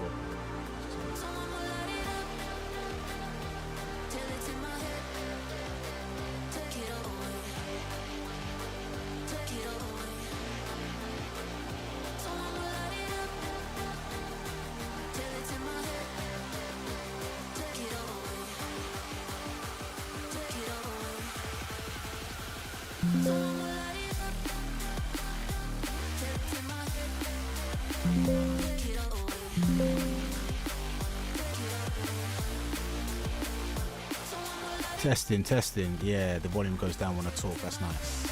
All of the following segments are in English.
well. Testing, testing. Yeah, the volume goes down when I talk. That's nice.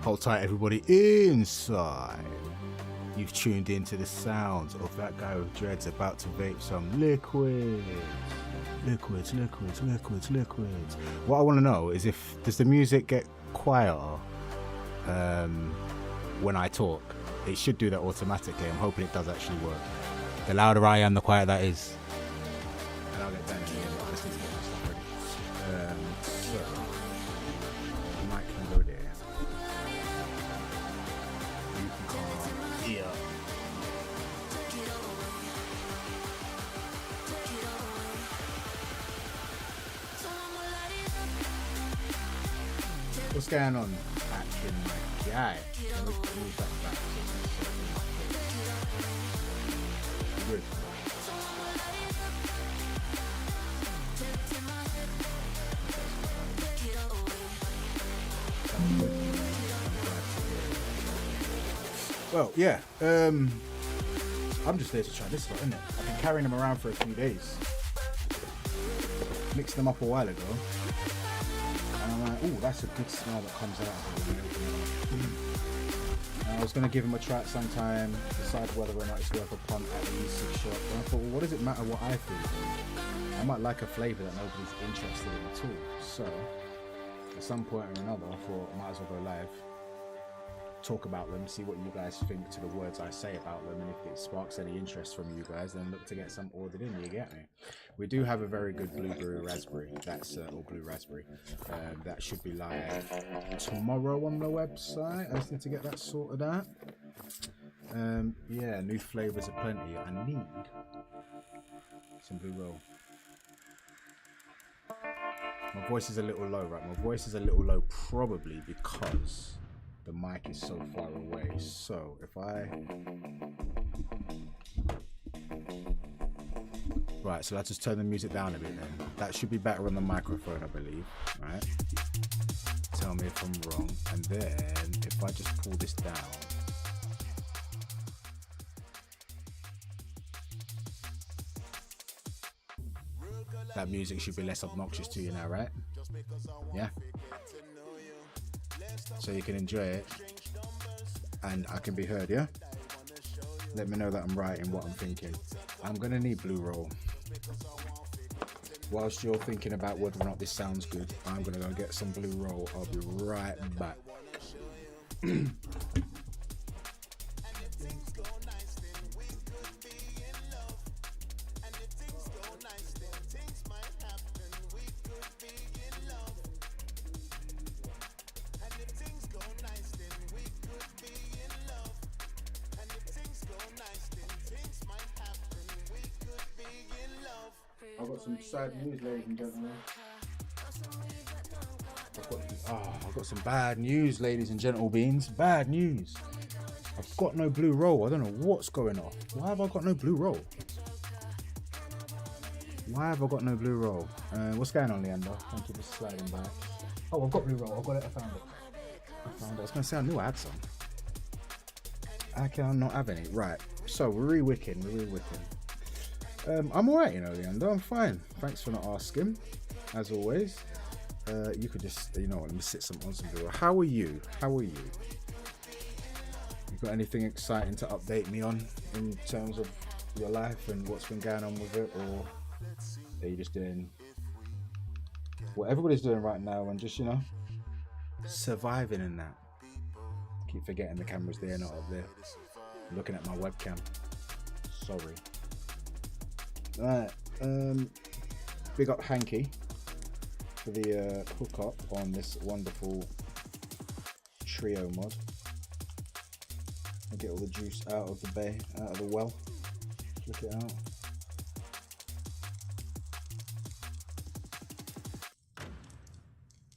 Hold tight, everybody inside. You've tuned into the sounds of that guy with dreads about to vape some liquids. Liquids. What I want to know is does the music get quieter when I talk? It should do that automatically. I'm hoping it does actually work. The louder I am, the quieter that is. And I'll get down in a minute. I just need to get my stuff ready. So, the mic can go there. Yeah. What's going on? Action, my guy. Let me move that back. Good. Well, yeah, I'm just there to try this lot, innit? I've been carrying them around for a few days. Mixed them up a while ago. And I'm like, ooh, that's a good smell that comes out of it. And I was going to give them a try at some time, decide whether or not it's worth a punt at the E6 shop. And I thought, well, what does it matter what I think? I might like a flavour that nobody's interested in at all. So, at some point or another, I thought I might as well go live. Talk about them, see what you guys think to the words I say about them, and if it sparks any interest from you guys, then look to get some ordered in. You get me? We do have a very good blueberry raspberry. That's or blue raspberry. That should be live tomorrow on the website. I just need to get that sorted out. Yeah, new flavors aplenty. I need some blue roll. My voice is a little low, right? My voice is a little low, probably because the mic is so far away. So if right, so let's just turn the music down a bit then. That should be better on the microphone, I believe. Right? Tell me if I'm wrong. And then if I just pull this down. That music should be less obnoxious to you now, right? Yeah? So you can enjoy it and I can be heard, yeah? Let me know that I'm right in what I'm thinking. I'm gonna need blue roll. Whilst you're thinking about whether or not this sounds good, I'm gonna go get some blue roll. I'll be right back. I've got some sad news, ladies and gentlemen. I've got some bad news, ladies and gentle beans. Bad news. I've got no blue roll. I don't know what's going on. Why have I got no blue roll? Why have I got no blue roll? What's going on, Leander? Thank you for sliding by. Oh, I've got blue roll. I've got it. I found it. I was going to say I knew I had some. I can not have any. Right. So we're re-wicking. I'm alright, you know, Leander. I'm fine. Thanks for not asking. As always. You could just, you know, let me sit on some blue roll. How are you? You got anything exciting to update me on in terms of your life and what's been going on with it, or are you just doing what everybody's doing right now and just, you know, surviving in that? Keep forgetting the camera's there, not up there. I'm looking at my webcam. Sorry. Right. Big up Hanky for the hookup on this wonderful trio mod. I'll get all the juice out of the bay, out of the well. Look it out.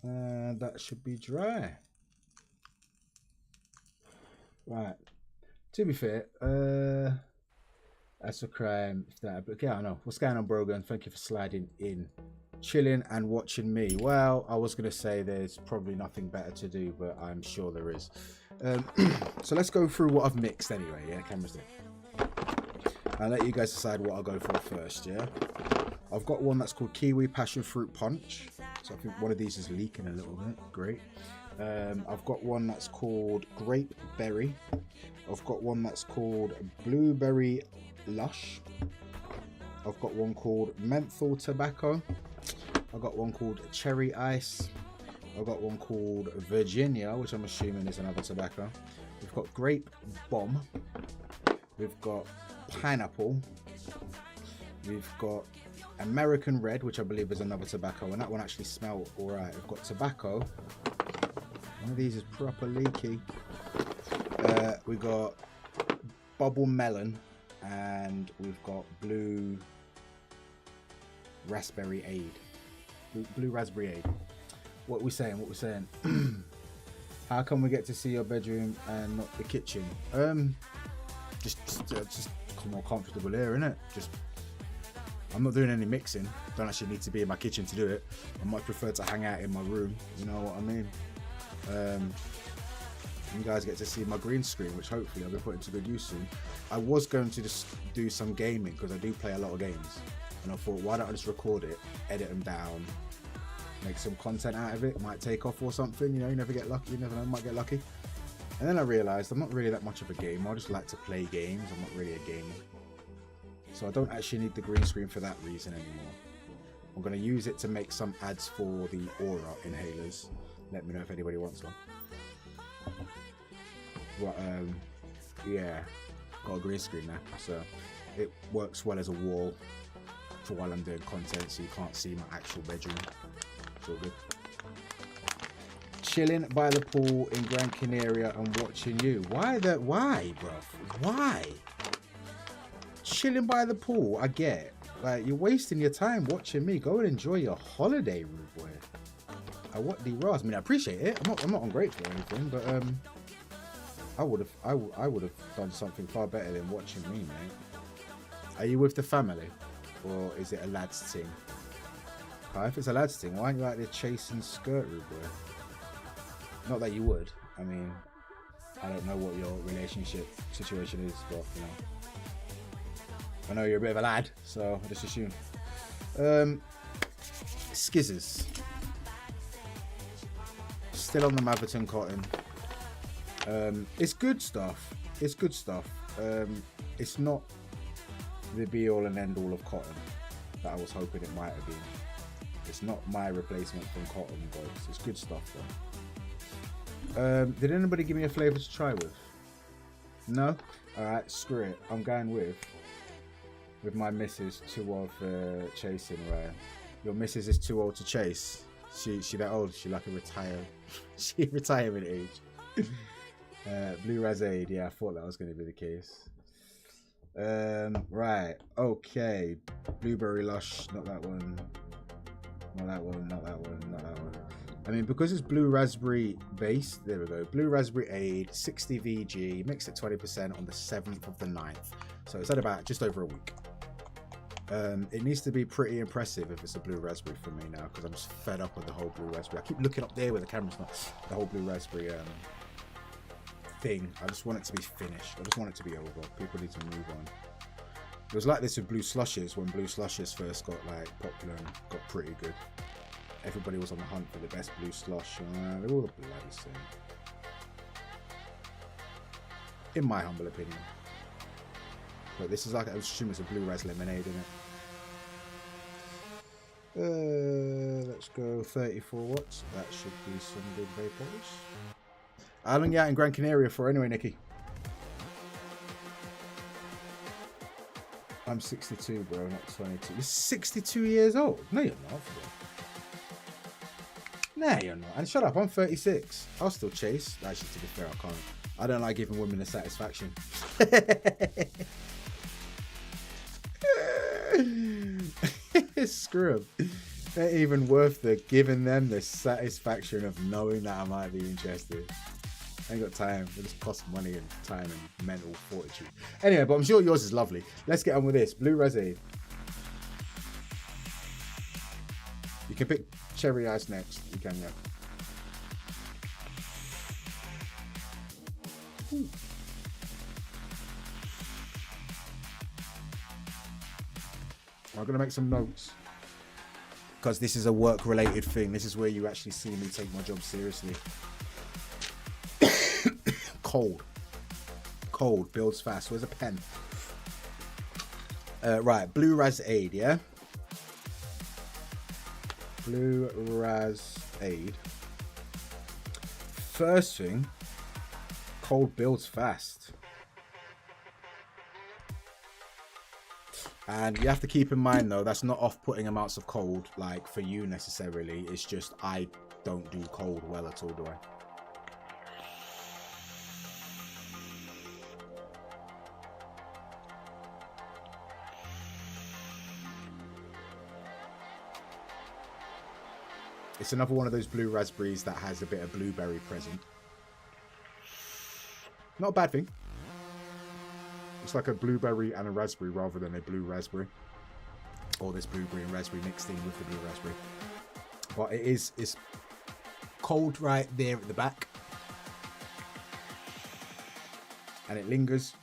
And that should be dry. Right. To be fair, that's a crime. But yeah, I know. What's going on, Brogan? Thank you for sliding in. Chilling and watching me. Well, I was going to say there's probably nothing better to do, but I'm sure there is. So let's go through what I've mixed anyway. Yeah, camera's there. I'll let you guys decide what I'll go for first, yeah? I've got one that's called Kiwi Passion Fruit Punch. So I think one of these is leaking a little bit. Great. I've got one that's called Grape Berry. I've got one that's called Blueberry Lush. I've got one called Menthol Tobacco. I've got one called Cherry Ice. I've got one called Virginia, which I'm assuming is another tobacco. We've got Grape Bomb. We've got Pineapple. We've got American Red, which I believe is another tobacco, and that one actually smelled alright. We've got Tobacco. One of these is proper leaky. We got Bubble Melon, and we've got Blue Raspberry Aid. Blue Raspberry Aid. What we saying? How come we get to see your bedroom and not the kitchen? Just more comfortable here, innit? I'm not doing any mixing. Don't actually need to be in my kitchen to do it. I might prefer to hang out in my room. You know what I mean? You guys get to see my green screen, which hopefully I'll be putting to good use soon. I was going to just do some gaming because I do play a lot of games, and I thought, why don't I just record it, edit them down, make some content out of it. Might take off or something. You know, you never get lucky. You never know, might get lucky. And then I realised I'm not really that much of a gamer. I just like to play games. I'm not really a gamer. So I don't actually need the green screen for that reason anymore. I'm going to use it to make some ads for the Aura inhalers. Let me know if anybody wants one. But yeah, got a green screen now, so it works well as a wall for while I'm doing content, so you can't see my actual bedroom. It's all good. Chilling by the pool in Gran Canaria and watching you. Why, bruv? Why? Chilling by the pool, I get. Like, you're wasting your time watching me. Go and enjoy your holiday, rude boy. What the Ras? I mean, I appreciate it. I'm not ungrateful or anything, but I would have done something far better than watching me, mate. Are you with the family, or is it a lads thing? If it's a lads thing, why aren't you out there chasing skirt, rude boy? Not that you would. I mean, I don't know what your relationship situation is, but you know, I know you're a bit of a lad, so I just assume. Skizzers. Still on the Maverton cotton. It's good stuff. It's good stuff. It's not the be all and end all of cotton that I was hoping it might have been. It's not my replacement from cotton, but it's good stuff though. Did anybody give me a flavour to try with? No? Alright, screw it. I'm going with my missus, too old for chasing, right? Your missus is too old to chase. She that old? She like a retirement age. Blue Razade, yeah, I thought that was going to be the case. Right, okay. Blueberry Lush, not that one. Not that one, not that one, not that one. I mean, because it's blue raspberry based, there we go. Blue Raspberry Aid, 60 VG, mixed at 20% on the 7th of the 9th. So it's at about just over a week. It needs to be pretty impressive if it's a blue raspberry for me now, because I'm just fed up with the whole blue raspberry. I keep looking up there where the camera's not. The whole blue raspberry thing. I just want it to be finished. I just want it to be over. People need to move on. It was like this with blue slushes when blue slushes first got like popular and got pretty good. Everybody was on the hunt for the best blue slush. They're all the bloody same, in my humble opinion. But this is like, I assume it's a blue ras lemonade, isn't it? Let's go 34 watts. That should be some good vapors. How long are you out in Gran Canaria for anyway, Nikki? I'm 62, bro, not 22. You're 62 years old? No, you're not. Nah, you're not. And shut up, I'm 36. I'll still chase. Actually, to be fair, I can't. I don't like giving women the satisfaction. Screw 'em. They're even worth the giving them the satisfaction of knowing that I might be interested. I ain't got time. It just costs money and time and mental fortitude. Anyway, but I'm sure yours is lovely. Let's get on with this. Blue Rosé. You can pick cherry ice next. You can, yeah. Ooh. I'm going to make some notes, because this is a work-related thing. This is where you actually see me take my job seriously. Cold. Cold builds fast. Where's a pen? Right, Blue Ras Aid, yeah? Blue Ras Aid. First thing, cold builds fast. And you have to keep in mind, though, that's not off-putting amounts of cold, like, for you necessarily. It's just I don't do cold well at all, do I? It's another one of those blue raspberries that has a bit of blueberry present. Not a bad thing. It's like a blueberry and a raspberry rather than a blue raspberry. Or this blueberry and raspberry mixed in with the blue raspberry. But it's cold right there at the back. And it lingers.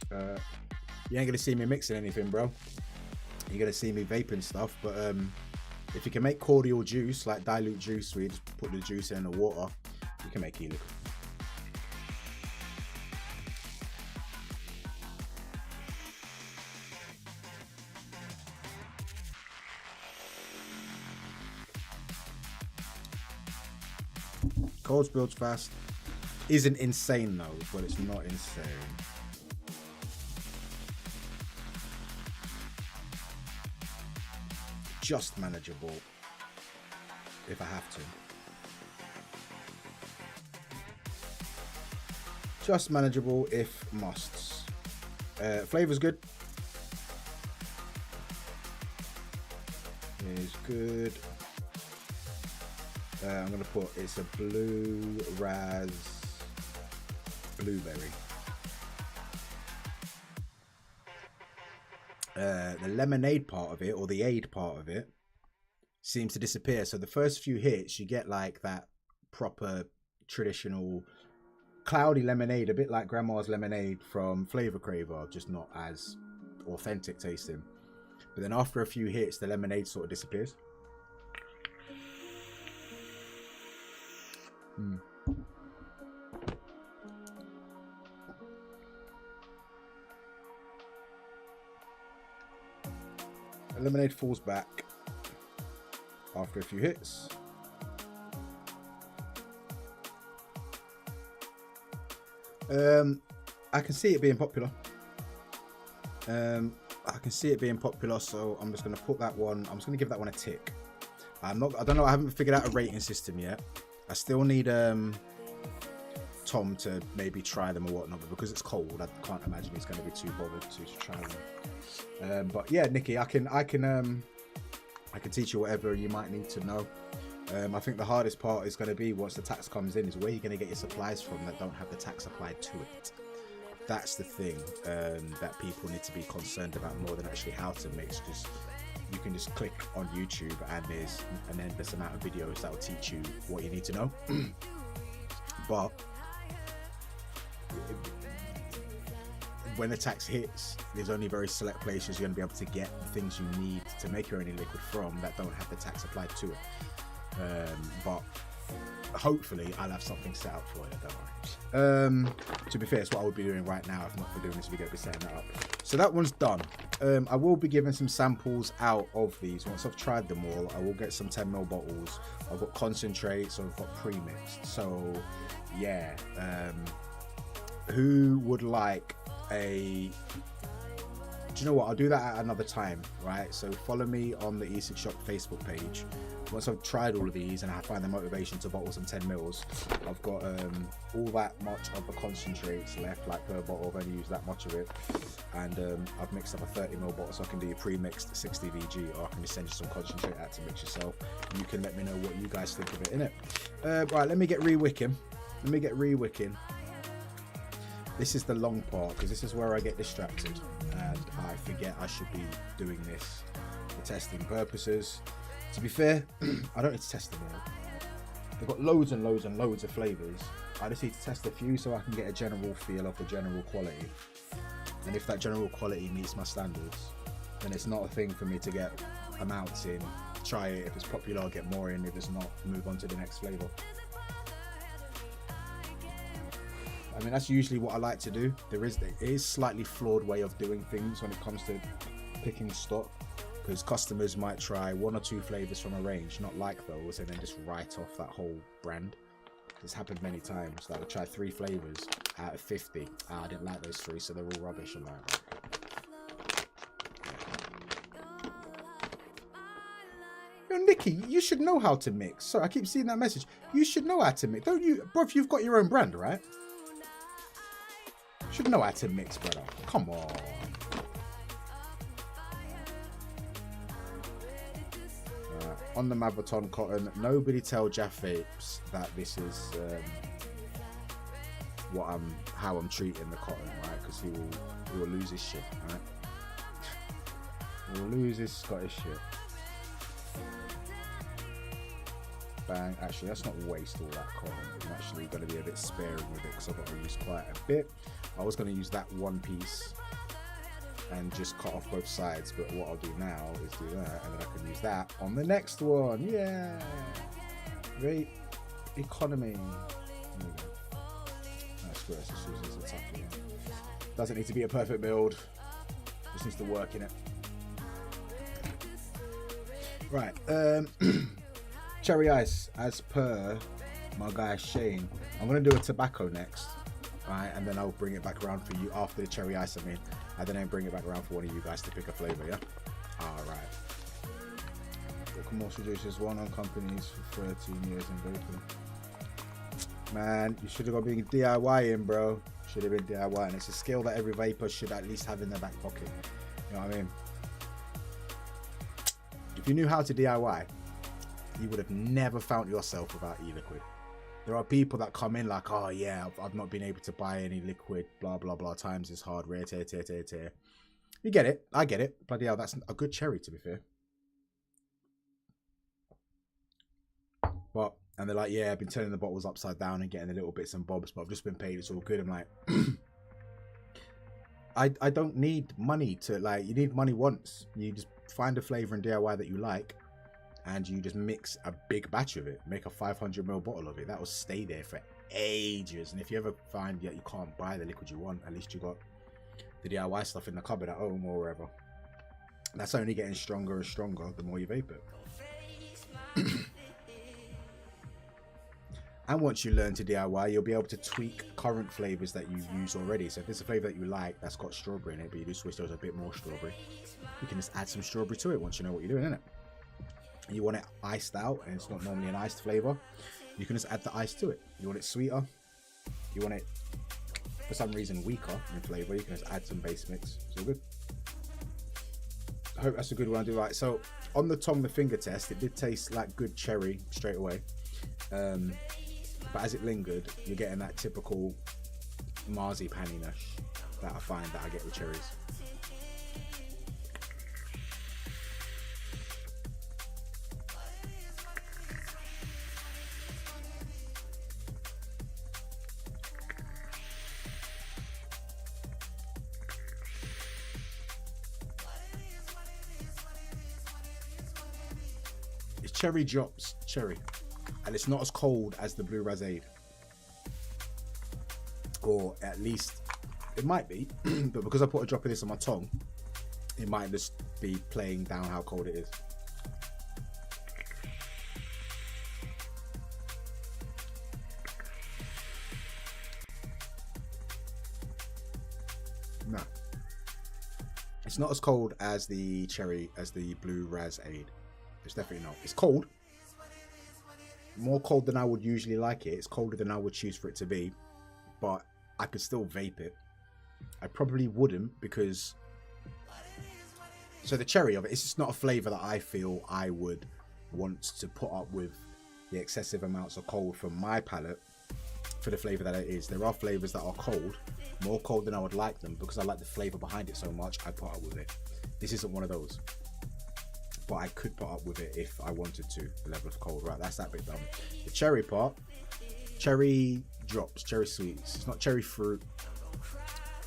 You ain't going to see me mixing anything, bro. You're going to see me vaping stuff. But if you can make cordial juice, like dilute juice, where you just put the juice in the water, you can make e-liquid. Cold builds fast. Isn't insane though, but it's not insane. Just manageable if I have to. Just manageable if musts. Flavor's good. Is good. I'm going to put, it's a blue ras blueberry. The lemonade part of it, or the aid part of it, seems to disappear. So the first few hits, you get like that proper traditional cloudy lemonade, a bit like grandma's lemonade from Flavor Craver, just not as authentic tasting. But then after a few hits, the lemonade sort of disappears. The lemonade falls back after a few hits. I can see it being popular. I can see it being popular, so I'm just going to put that one. I'm just going to give that one a tick. I don't know. I haven't figured out a rating system yet. I still need Tom to maybe try them or whatnot, but because it's cold, I can't imagine he's going to be too bothered to try them. But yeah, Nikki, I can teach you whatever you might need to know. I think the hardest part is going to be once the tax comes in, is where you're going to get your supplies from that don't have the tax applied to it. that's the thing that people need to be concerned about more than actually how to mix. Just you can just click on YouTube and there's an endless amount of videos that will teach you what you need to know. But when the tax hits, there's only very select places you're going to be able to get the things you need to make your own liquid from that don't have the tax applied to it. But hopefully I'll have something set up for you, don't worry. To be fair, it's what I would be doing right now if not for doing this video, I'd be setting that up. So that one's done. I will be giving some samples out of these. Once I've tried them all, I will get some 10ml bottles. I've got concentrates, I've got pre-mixed. So yeah, who would like a... Do you know what, I'll do that at another time, right? So follow me on the E6 Shop Facebook page. Once I've tried all of these and I find the motivation to bottle some 10mls, I've got all that much of the concentrates left, like per bottle. I've only used that much of it, and I've mixed up a 30ml bottle, so I can do a pre-mixed 60 VG, or I can just send you some concentrate out to mix yourself. You can let me know what you guys think of it, innit? Right, let me get re-wicking. This is the long part, because this is where I get distracted and I forget I should be doing this for testing purposes. To be fair, I don't need to test them all. They've got loads and loads and loads of flavours. I just need to test a few so I can get a general feel of the general quality. And if that general quality meets my standards, then it's not a thing for me to get amounts in, try it. If it's popular, I'll get more in. If it's not, move on to the next flavour. I mean, that's usually what I like to do. It is slightly flawed way of doing things when it comes to picking stock, because customers might try 1 or 2 flavours from a range, not like those, and then just write off that whole brand. It's happened many times. Like, I try 3 flavours out of 50. I didn't like those 3, so they're all rubbish. I'm like, yo, Nikki, you should know how to mix. Sorry, I keep seeing that message. You should know how to mix, don't you? Bro, if you've got your own brand, right? You should know how to mix, brother. Come on. On the Mabaton cotton, nobody tell Jaff Vapes that this is how I'm treating the cotton, right? Because he will lose his shit, right? He will lose his Scottish shit. Bang. Actually, let's not waste all that cotton. I'm actually going to be a bit sparing with it because I've got to use quite a bit. I was going to use that one piece and just cut off both sides, but what I'll do now is do that, and then I can use that on the next one. Yeah, great economy. There we go. That's great. This is a tough one. Doesn't need to be a perfect build, just needs to work in it. Right, cherry ice, as per my guy Shane. I'm gonna do a tobacco next, right, and then I'll bring it back around for you after the cherry ice. I mean, and then I bring it back around for one of you guys to pick a flavour, yeah? Alright. Got commercial juices, well-known companies for 13 years in vaping. Man, you should have got being DIY in, bro. Should have been DIY, and it's a skill that every vapor should at least have in their back pocket. You know what I mean? If you knew how to DIY, you would have never found yourself without e-liquid. There are people that come in like, oh yeah, I've not been able to buy any liquid, blah, blah, blah, times is hard, rare, tear. You get it, I get it. Bloody hell, that's a good cherry, to be fair. But, and they're like, yeah, I've been turning the bottles upside down and getting the little bits and bobs, but I've just been paid, it's all good. I'm like, I don't need money to, like, you need money once. You just find a flavour in DIY that you like, and you just mix a big batch of it, make a 500ml bottle of it. That will stay there for ages. And if you ever find that you can't buy the liquid you want, at least you got the DIY stuff in the cupboard at home or wherever. And that's only getting stronger and stronger the more you vape it. And once you learn to DIY, you'll be able to tweak current flavors that you use already. So if there's a flavor that you like that's got strawberry in it, but you just wish there was a bit more strawberry, you can just add some strawberry to it once you know what you're doing, innit? You want it iced out, and it's not normally an iced flavor, you can just add the ice to it. You want it sweeter, you want it for some reason weaker in flavor, you can just add some base mix. So good. I hope that's a good one to do. Right, so on the tongue, the finger test, it did taste like good cherry straight away, but as it lingered, you're getting that typical marzipaniness. that I find that I get with cherries. It's cherry drops, cherry, and it's not as cold as the blue raspberry, or at least it might be, but because I put a drop of this on my tongue, it might just be playing down how cold it is. No, it's not as cold as the cherry, as the blue raspberry. It's definitely not. It's cold. More cold than I would usually like it. It's colder than I would choose for it to be. But I could still vape it. I probably wouldn't because... So the cherry of it, it's just not a flavour that I feel I would want to put up with the excessive amounts of cold from my palate for the flavour that it is. There are flavours that are cold. More cold than I would like them because I like the flavour behind it so much. I put up with it. This isn't one of those. But I could put up with it if I wanted to, the level of cold. Right, that's that bit done. The cherry part, cherry drops, cherry sweets. It's not cherry fruit.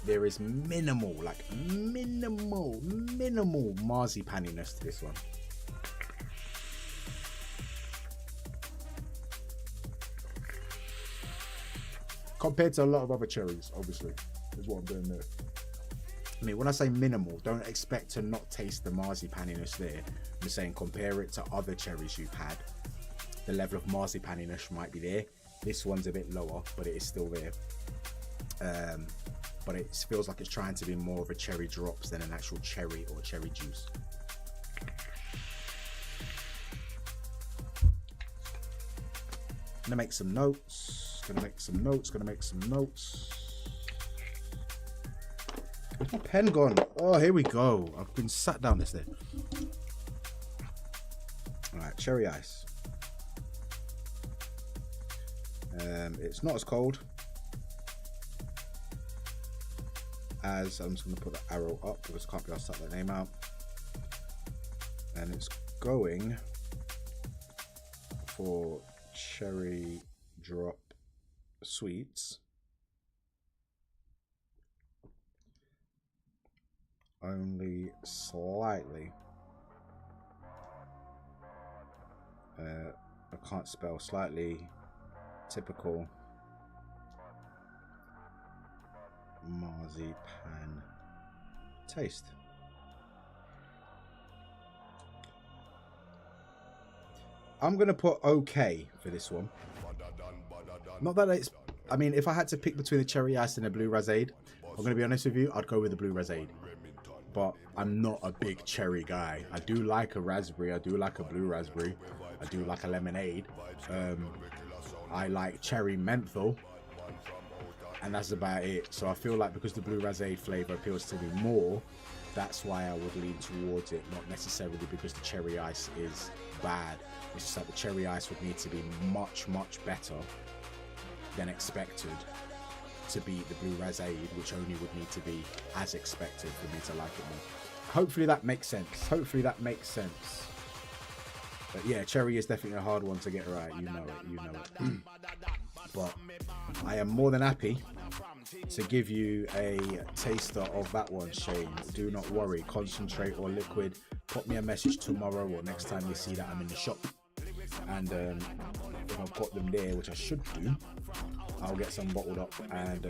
There is minimal marzipaniness to this one. Compared to a lot of other cherries, obviously, is what I'm doing there. I mean, when I say minimal, don't expect to not taste the marzipaniness there. I'm saying compare it to other cherries you've had. The level of marzipaniness might be there. This one's a bit lower, but it is still there. But it feels like it's trying to be more of a cherry drops than an actual cherry or cherry juice. Gonna make some notes. Gonna make some notes. Where's my pen gone? Oh, here we go. I've been sat down this day. Alright, cherry ice. It's not as cold as, I'm just going to put the arrow up because I can't be able to type that name out. And it's going for cherry drop sweets. Only slightly. I can't spell slightly. Typical marzipan taste. I'm gonna put okay for this one. Not that it's, I mean, if I had to pick between the cherry ice and the blue raspberry, I'm gonna be honest with you, I'd go with the blue raspberry. But I'm not a big cherry guy. I do like a raspberry, I do like a blue raspberry, I do like a lemonade. I like cherry menthol, and that's about it. So I feel like because the blue raspberry flavour appeals to me more, that's why I would lean towards it, not necessarily because the cherry ice is bad. It's just that the cherry ice would need to be much better than expected to beat the blue raspberry, which only would need to be as expected for me to like it more. Hopefully that makes sense. But yeah, cherry is definitely a hard one to get right. You know it. But I am more than happy to give you a taster of that one, Shane. Do not worry. Concentrate or liquid. Pop me a message tomorrow or next time you see that I'm in the shop. And if I've got them there, which I should do, I'll get some bottled up and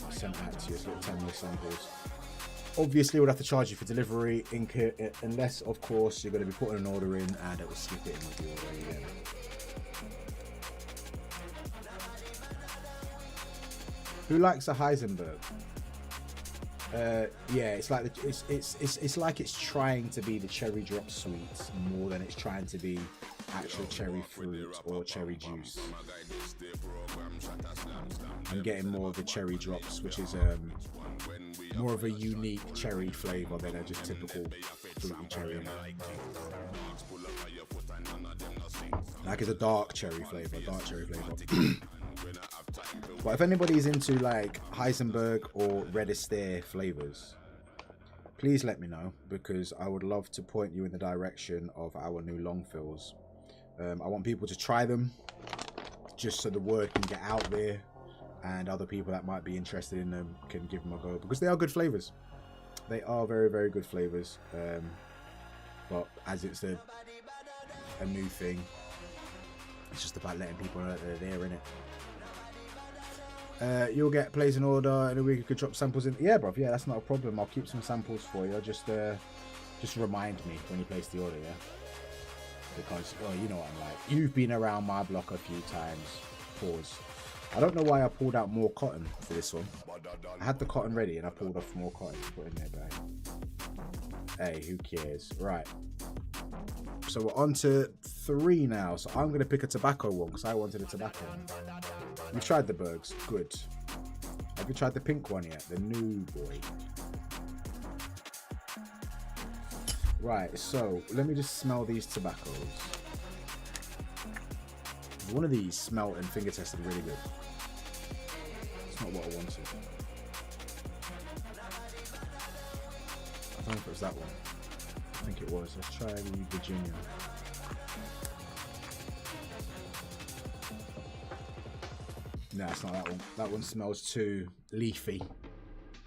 sent out to you. It's little 10ml samples. Obviously, we'll have to charge you for delivery, unless, of course, you're going to be putting an order in and it will slip it in with your order again. Who likes a Heisenberg? Yeah, it's like it's like it's trying to be the cherry drop sweets more than it's trying to be actual cherry fruit or cherry juice. I'm getting more of the cherry drops, which is more of a unique cherry flavour than a just typical fruity cherry. Like it's a dark cherry flavour, But if anybody's into like Heisenberg or Red Astaire flavors, please let me know, because I would love to point you in the direction of our new long fills. I want people to try them, just so the word can get out there, and other people that might be interested in them can give them a go, because they are good flavors. They are very, very good flavors. But as it's a new thing, it's just about letting people know that they're there, innit? You'll get place an order in a week. You could drop samples in. Yeah, bro. Yeah, that's not a problem. I'll keep some samples for you. Just remind me when you place the order, yeah? Because, well, you know what I'm like. You've been around my block a few times. Pause. I don't know why I pulled out more cotton for this one. I had the cotton ready and I pulled off more cotton to put in there, bag. Hey, who cares? Right. So we're on to 3 now. So I'm going to pick a tobacco one because I wanted a tobacco one. You tried the Bergs. Good. Have you tried the pink one yet? The new boy. Right, so let me just smell these tobaccos. One of these smelled and finger tested really good. It's not what I wanted. I don't know if it was that one. I think it was. Let's try the Virginia. No, it's not that one. That one smells too leafy,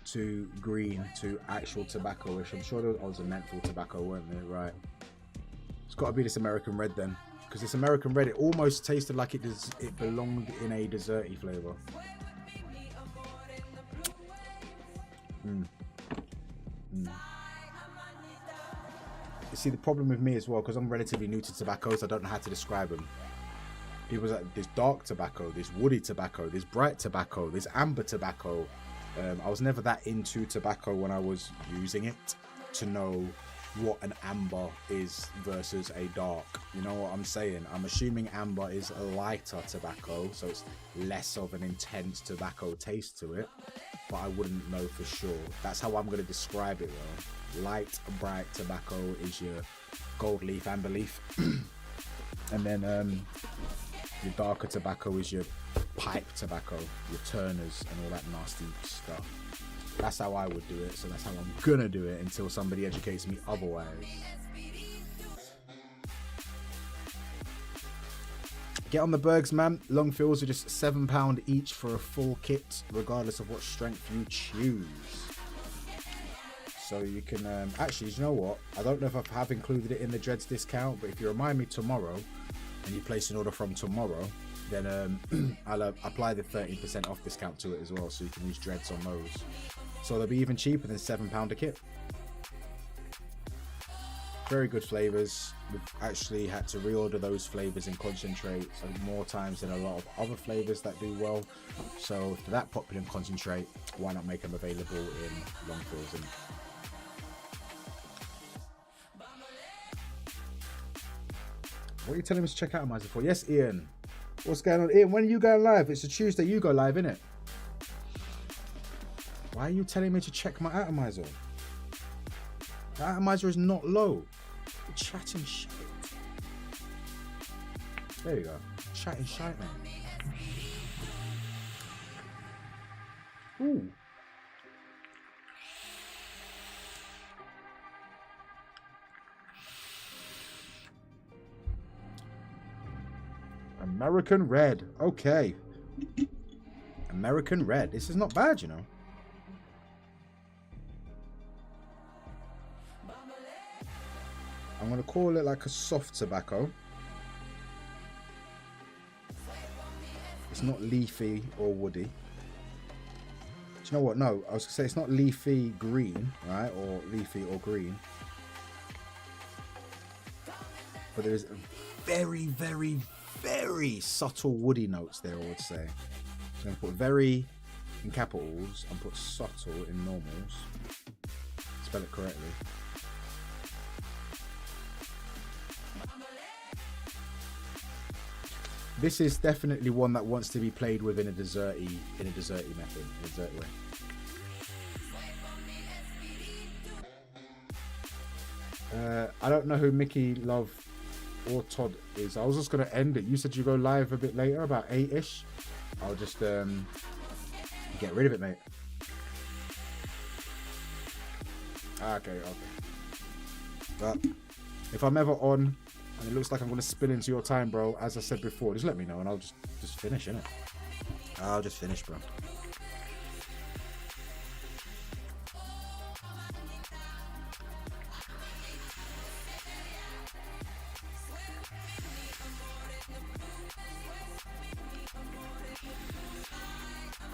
too green, too actual tobacco-ish. I'm sure those was a menthol tobacco, weren't they? Right. It's got to be this American Red then, because this American Red, it almost tasted like it belonged in a desserty flavour. You see, the problem with me as well, because I'm relatively new to tobaccos, I don't know how to describe them. People say there's dark tobacco, there's woody tobacco, there's bright tobacco, there's amber tobacco. I was never that into tobacco when I was using it to know what an amber is versus a dark. You know what I'm saying? I'm assuming amber is a lighter tobacco, so it's less of an intense tobacco taste to it, but I wouldn't know for sure. That's how I'm going to describe it though. Light, bright tobacco is your gold leaf, amber leaf. And then your darker tobacco is your pipe tobacco, your Turners and all that nasty stuff. That's how I would do it, so that's how I'm gonna do it until somebody educates me otherwise. Get on the Bergs, man. Long fills are just £7 each for a full kit, regardless of what strength you choose. So you can, actually, you know what? I don't know if I have included it in the Dreads discount, but if you remind me tomorrow, and you place an order from tomorrow, then I'll apply the 13% off discount to it as well, so you can use Dreads on those. So they'll be even cheaper than £7 a kit. Very good flavours. We've actually had to reorder those flavours in concentrate more times than a lot of other flavours that do well. So for that popular in concentrate, why not make them available in long fills? And what are you telling me to check out Atomizer for? Yes, Ian. What's going on? Ian, when are you going live? It's a Tuesday, you go live, innit? Why are you telling me to check my atomizer? The atomizer is not low. You're chatting shit. There you go. Chatting shite, man. Ooh. American Red. Okay. American Red. This is not bad, you know. I'm going to call it like a soft tobacco. It's not leafy or woody. Do you know what? No, I was going to say it's not leafy green, right? Or leafy or green. But there's very, very, very subtle woody notes there, I would say. So I'm going to put very in capitals and put subtle in normals. Spell it correctly. This is definitely one that wants to be played with in a desserty method, in a dessert way. I don't know who Mickey Love or Todd is. I was just going to end it. You said you go live a bit later, about 8ish. I'll just get rid of it, mate. Okay. But if I'm ever on and it looks like I'm going to spill into your time, bro, as I said before, just let me know and I'll just finish, innit? I'll just finish, bro.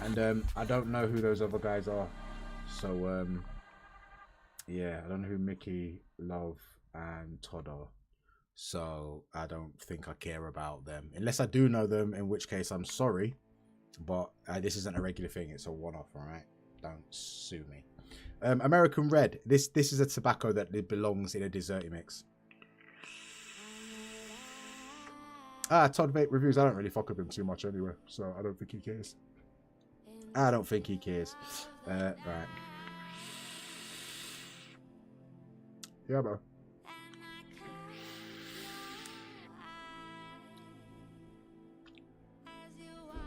And I don't know who those other guys are, so yeah, I don't know who Mickey, Love, and Todd are, so I don't think I care about them unless I do know them, in which case I'm sorry, but this isn't a regular thing, it's a one-off. All right, don't sue me. American Red, this is a tobacco that belongs in a desserty mix. Todd Vape reviews, I don't really fuck with him too much anyway, so I don't think he cares. I don't think he cares. Right. Yeah, bro.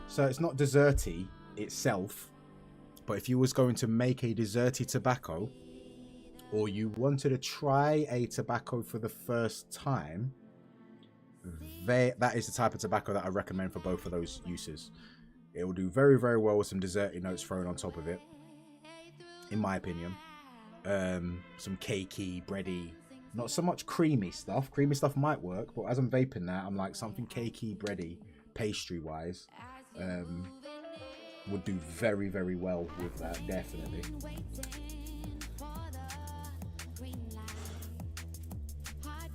So it's not desserty itself, but if you was going to make a desserty tobacco, or you wanted to try a tobacco for the first time, that is the type of tobacco that I recommend for both of those uses. It will do very, very well with some desserty notes thrown on top of it, in my opinion. Some cakey, bready, not so much creamy stuff. Creamy stuff might work, but as I'm vaping that, I'm like something cakey, bready, pastry-wise, would do very, very well with that, definitely.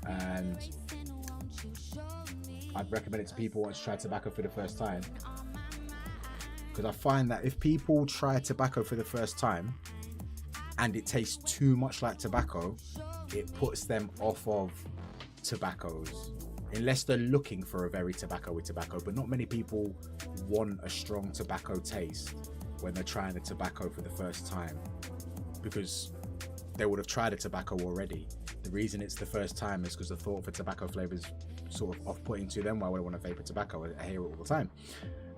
And I'd recommend it to people who want to try tobacco for the first time. Because I find that if people try tobacco for the first time and it tastes too much like tobacco, it puts them off of tobaccos. Unless they're looking for a very tobacco-y tobacco. But not many people want a strong tobacco taste when they're trying a tobacco for the first time, because they would have tried a tobacco already. The reason it's the first time is because the thought for tobacco flavors sort of off-putting to them. Why would I want to vape a tobacco? I hear it all the time.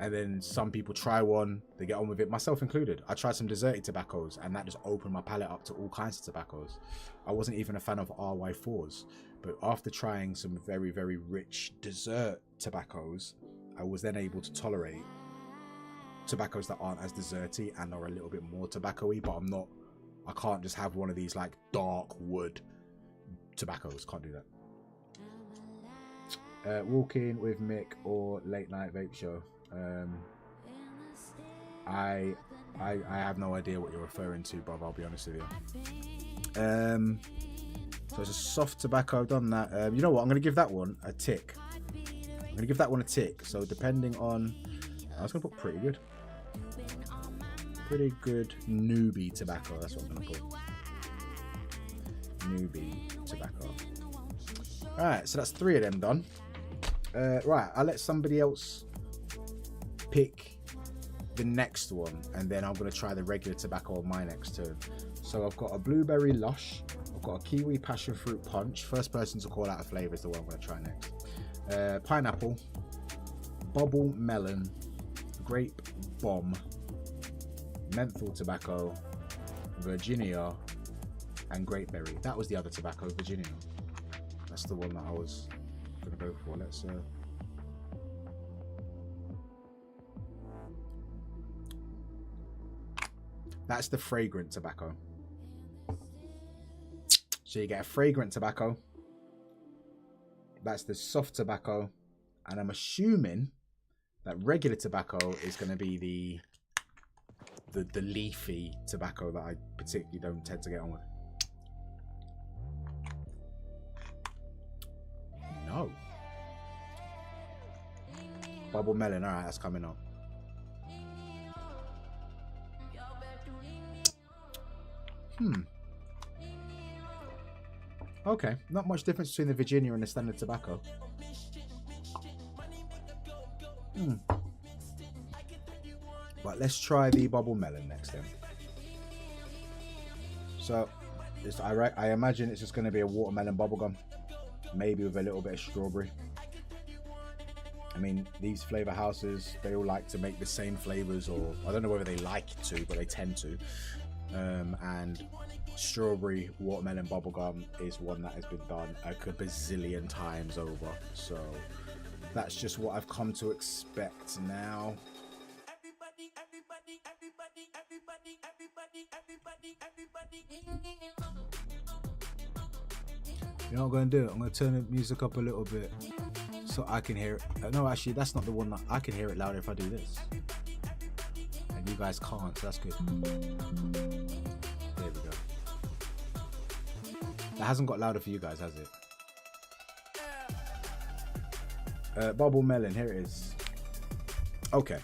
And then some people try one, they get on with it, myself included. I tried some desserty tobaccos and that just opened my palate up to all kinds of tobaccos. I wasn't even a fan of RY4s, but after trying some very, very rich dessert tobaccos, I was then able to tolerate tobaccos that aren't as desserty and are a little bit more tobacco-y, but I can't just have one of these like dark wood tobaccos, can't do that. Walking with Mick or late night vape show. I have no idea what you're referring to, Bob, I'll be honest with you. So it's a soft tobacco, I've done that. You know what, I'm going to give that one a tick. I'm going to give that one a tick. So depending on, I was going to put pretty good. Pretty good newbie tobacco, that's what I'm going to put. Newbie tobacco. Alright, so that's 3 of them done. Right, I'll let somebody else pick the next one, and then I'm going to try the regular tobacco on my next turn. So I've got a blueberry lush, I've got a kiwi passion fruit punch. First person to call out a flavour is the one I'm going to try next. Pineapple, bubble melon, grape bomb, menthol tobacco, Virginia, and grapeberry. That was the other tobacco, Virginia. That's the one that I was going to go for. Let's that's the fragrant tobacco. So you get a fragrant tobacco. That's the soft tobacco. And I'm assuming that regular tobacco is going to be the leafy tobacco that I particularly don't tend to get on with. No. Bubble melon. All right, that's coming up. Okay, not much difference between the Virginia and the standard tobacco. But let's try the bubble melon next then. So, I imagine it's just going to be a watermelon bubblegum, maybe with a little bit of strawberry. I mean, these flavor houses, they all like to make the same flavors, or I don't know whether they like to, but they tend to. And strawberry watermelon bubblegum is one that has been done a bazillion times over. So that's just what I've come to expect now. You know what I'm going to do? I'm going to turn the music up a little bit so I can hear it. No, actually, that's not the one that I can hear it louder if I do this. And you guys can't, so that's good. There we go. That hasn't got louder for you guys, has it? Bubble melon, here it is. Okay.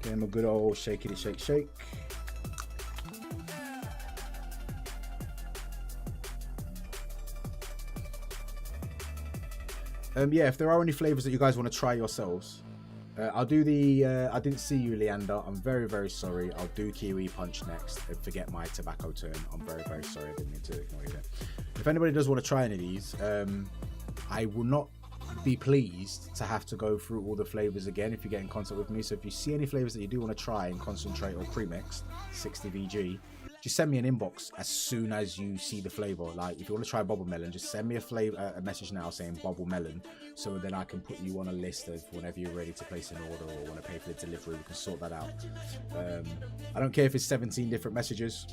Give him a good old shakey shake shake. Yeah, if there are any flavors that you guys want to try yourselves, I'll do the I didn't see you, Leander. I'm very, very sorry. I'll do kiwi punch next and forget my tobacco turn. I'm very, very sorry. I didn't mean to ignore you there. If anybody does want to try any of these, I will not be pleased to have to go through all the flavors again if you get in contact with me. So if you see any flavors that you do want to try in concentrate or premixed 60 VG, just send me an inbox as soon as you see the flavor. Like if you want to try bubble melon, just send me a message now saying bubble melon, so then I can put you on a list of whenever you're ready to place an order or want to pay for the delivery, we can sort that out. I don't care if it's 17 different messages,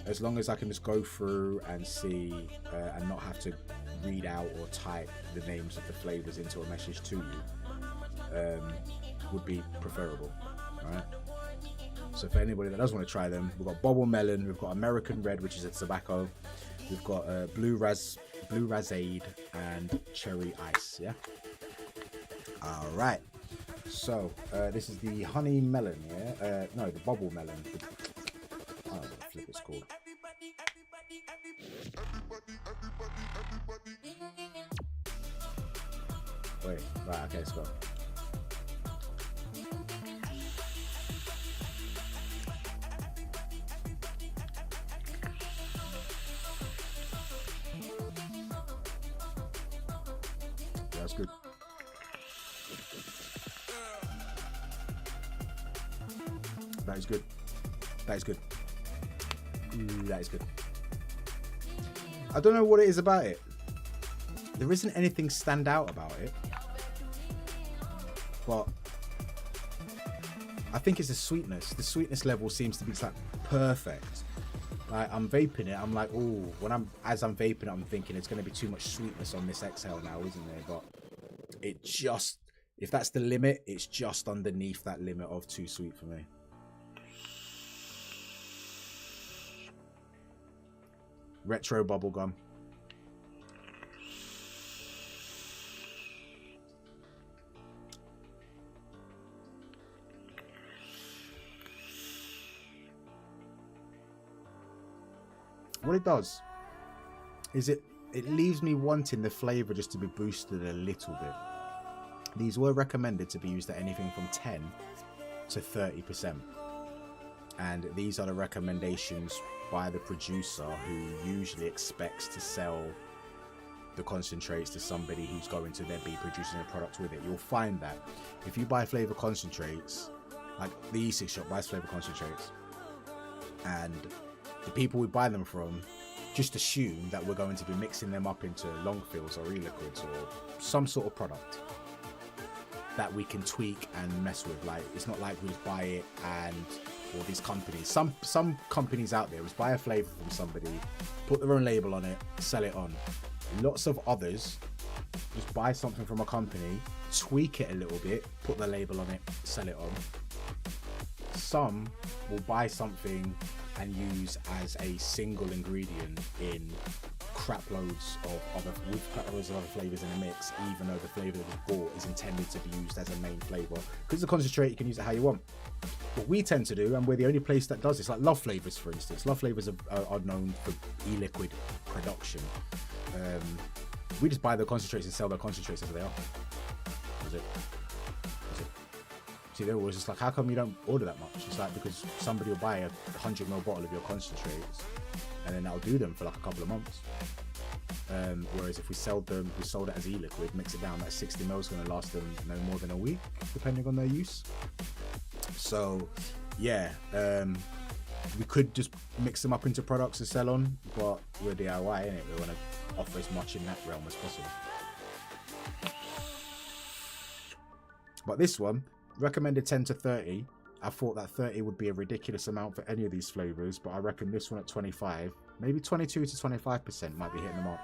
as long as I can just go through and see and not have to read out or type the names of the flavors into a message to you, would be preferable. All right. So for anybody that does want to try them, we've got bubble melon, we've got American red, which is a tobacco, we've got blue razade, and cherry ice. Yeah. All right. So this is the honey melon. Yeah. No, the bubble melon. I don't know what the flip it's called. Wait. Right. Okay. Let's go. That's good. That is good. That is good. That is good. I don't know what it is about it. There isn't anything stand out about it. But I think it's the sweetness. The sweetness level seems to be like perfect. Like I'm vaping it, I'm like, oh, as I'm vaping it, I'm thinking it's going to be too much sweetness on this exhale now, isn't there? But it just, if that's the limit, it's just underneath that limit of too sweet for me. Retro bubblegum. What it does is it leaves me wanting the flavor just to be boosted a little bit. These were recommended to be used at anything from 10 to 30%. And these are the recommendations by the producer, who usually expects to sell the concentrates to somebody who's going to then be producing a product with it. You'll find that if you buy flavor concentrates, like the e-cig shop buys flavor concentrates, and the people we buy them from just assume that we're going to be mixing them up into long fills or e-liquids or some sort of product that we can tweak and mess with. Like, it's not like we just buy it and, or these companies, some companies out there just buy a flavor from somebody, put their own label on it, sell it on. Lots of others just buy something from a company, tweak it a little bit, put the label on it, sell it on. Some will buy something and use as a single ingredient in crap loads of other flavors in a mix, even though the flavor that was bought is intended to be used as a main flavor. Because the concentrate, you can use it how you want. What we tend to do, and we're the only place that does this, like Love Flavors, for instance. Love Flavors are known for e-liquid production. We just buy the concentrates and sell the concentrates as they are. That's it. See, they're always just like, how come you don't order that much? It's like, because somebody will buy a 100ml bottle of your concentrates, and then that'll do them for like a couple of months. Whereas if we sold it as e-liquid, mix it down, that 60 ml is going to last them no more than a week, depending on their use. So yeah, we could just mix them up into products to sell on, but we're DIY, innit? We want to offer as much in that realm as possible. But this one, recommended 10 to 30. I thought that 30 would be a ridiculous amount for any of these flavors, but I reckon this one at 25, maybe 22 to 25% might be hitting the mark.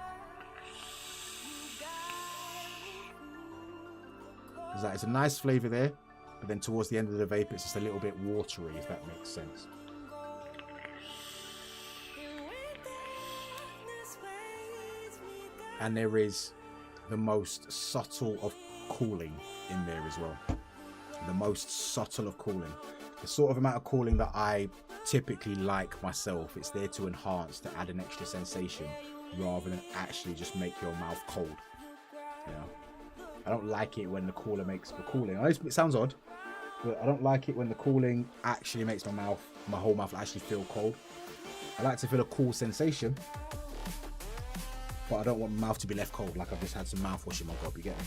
It's a nice flavor there, but then towards the end of the vape, it's just a little bit watery, if that makes sense. And there is the most subtle of cooling in there as well. The most subtle of cooling. The sort of amount of cooling that I typically like myself. It's there to enhance, to add an extra sensation, rather than actually just make your mouth cold. You know? I don't like it when the cooler makes the cooling. I know it sounds odd, but I don't like it when the cooling actually makes my whole mouth actually feel cold. I like to feel a cool sensation, but I don't want my mouth to be left cold like I've just had some mouthwash in my gob, you get me?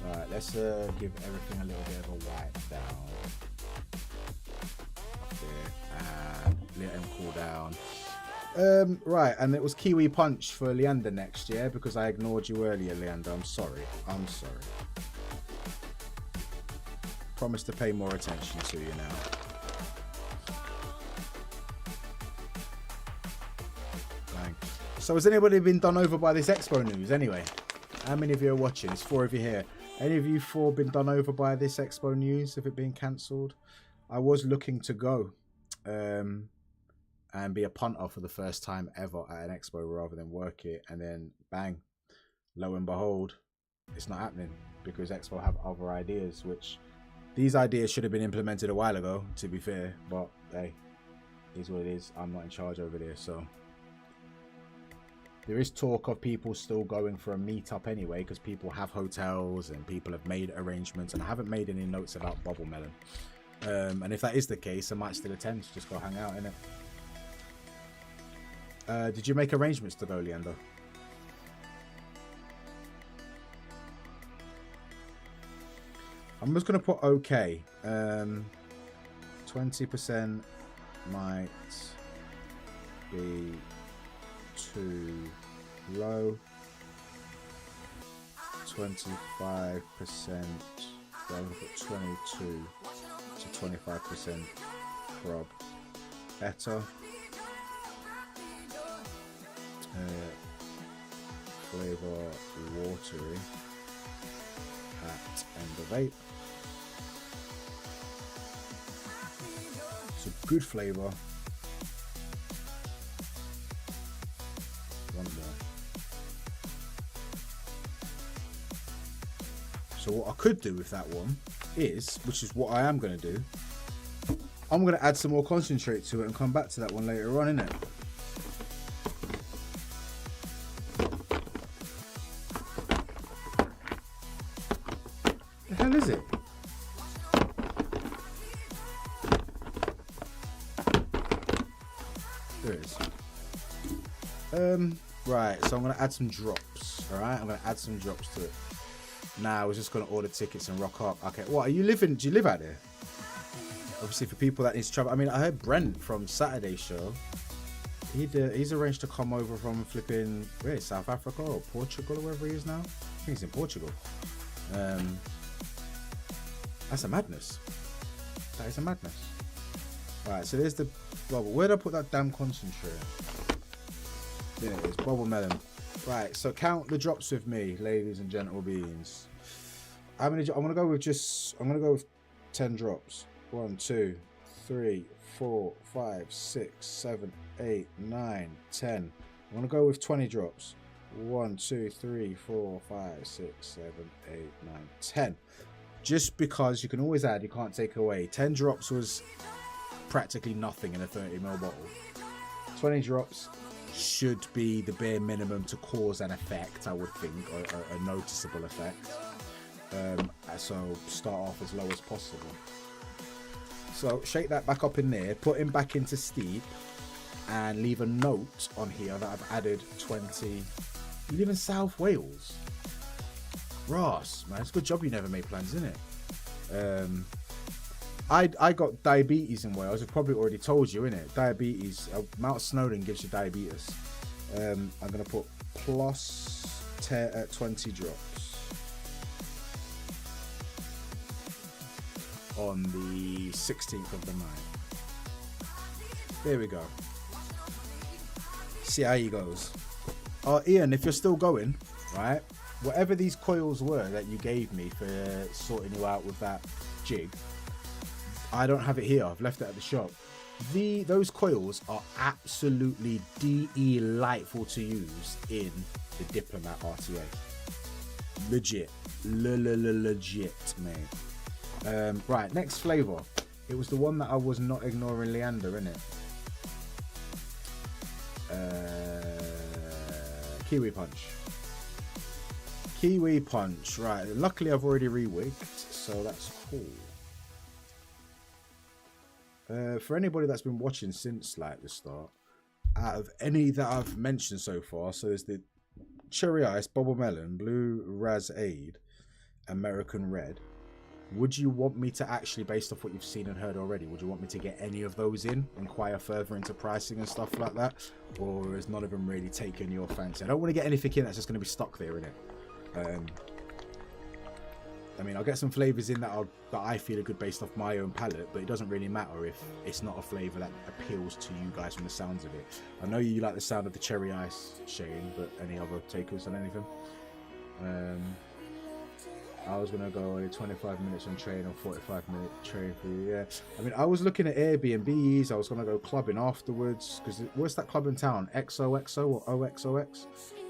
Alright, let's give everything a little bit of a wipe down. Up there, and let them cool down. Right, and it was Kiwi Punch for Leander next, yeah? Because I ignored you earlier, Leander. I'm sorry. Promise to pay more attention to you now. Bang. So has anybody been done over by this Expo news anyway? How many of you are watching? There's 4 of you here. Any of you 4 been done over by this Expo news, of it being cancelled? I was looking to go and be a punter for the first time ever at an Expo rather than work it, and then bang, lo and behold, it's not happening because Expo have other ideas, which these ideas should have been implemented a while ago, to be fair, but hey, it is what it is. I'm not in charge over there, so there is talk of people still going for a meetup anyway, because people have hotels and people have made arrangements, and I haven't made any notes about Bubble Melon. And if that is the case, I might still attend to just go hang out, innit? Did you make arrangements to go, Leander? I'm just going to put okay. 20% might be too low. 25%, I'm going to put 22 to 25% prob better. Flavor watery at end of vape. It's a good flavor. One more. So what I could do with that one is, which is what I am going to do, I'm going to add some more concentrate to it and come back to that one later on, innit? The hell is it? There it is. Right, so I'm going to add some drops, alright? I'm going to add some drops to it. Now, I was just going to order tickets and rock up. Okay, what, do you live out there? Obviously, for people that need to travel. I mean, I heard Brent from Saturday's show. He's arranged to come over from flipping, where, South Africa or Portugal or wherever he is now. I think he's in Portugal. That's a madness. That is a madness. Alright, so there's the bubble. Where did I put that damn concentrate? There it is, Bubble Melon. Right, so count the drops with me, ladies and gentle beings. How many? I'm gonna go with 10 drops. 1, 2, 3, 4, 5, 6, 7, 8, 9, 10. I'm gonna go with 20 drops. 1, 2, 3, 4, 5, 6, 7, 8, 9, 10. Just because you can always add, you can't take away. 10 drops was practically nothing in a 30ml bottle. 20 drops should be the bare minimum to cause an effect, I would think, or a noticeable effect. So start off as low as possible. So shake that back up in there, put him back into steep, and leave a note on here that I've added 20. You live in South Wales? Ross, man, it's a good job you never made plans, isn't it? I got diabetes in Wales. I've probably already told you, innit? Diabetes. Mount Snowdon gives you diabetes. I'm going to put plus 20 drops on the 16th of the 9th. There we go. See how he goes. Ian, if you're still going, right? Whatever these coils were that you gave me for sorting you out with that jig, I don't have it here. I've left it at the shop. Those coils are absolutely delightful to use in the Diplomat RTA. Legit. Legit, mate. Right, next flavour. It was the one that I was not ignoring Leander, innit? Kiwi Punch. Kiwi Punch. Right, luckily I've already rewigged, so that's cool. For anybody that's been watching since like the start, out of any that I've mentioned so far, so there's the Cherry Ice, Bubble Melon, Blue Razaid, American Red. Would you want me to actually, based off what you've seen and heard already, would you want me to get any of those in, inquire further into pricing and stuff like that, or is none of them really taking your fancy? I don't want to get anything in that's just going to be stuck there, innit? I mean, I'll get some flavours in that I feel are good based off my own palate, but it doesn't really matter if it's not a flavour that appeals to you guys from the sounds of it. I know you like the sound of the Cherry Ice, Shane, but any other takers on anything? I was going to go 25 minutes on train or 45-minute train for you, yeah. I mean, I was looking at Airbnbs. I was going to go clubbing afterwards, because what's that club in town? XOXO or OXOX?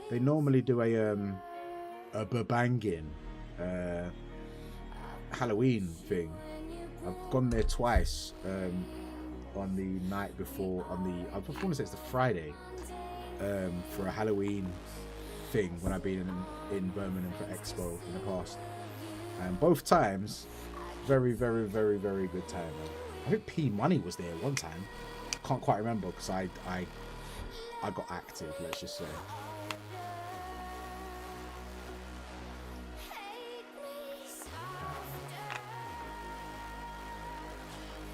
They normally do a banging Halloween thing. I've gone there twice on the night before, I want to say it's the Friday, for a Halloween thing when I've been in Birmingham for Expo in the past, and both times very very very very good time, man. I think P Money was there one time. Can't quite remember because I got active, let's just say.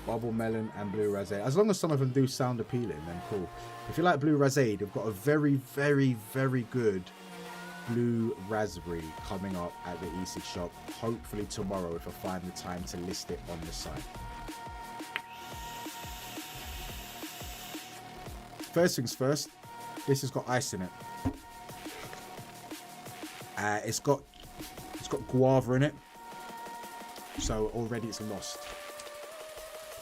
Bubble Melon and Blue Razaid. As long as some of them do sound appealing, then cool. If you like Blue Razaid, they've got a very, very, very good Blue Raspberry coming up at the e-cig shop. Hopefully tomorrow, if I find the time to list it on the site. First things first, this has got ice in it. It's got guava in it, so already it's lost.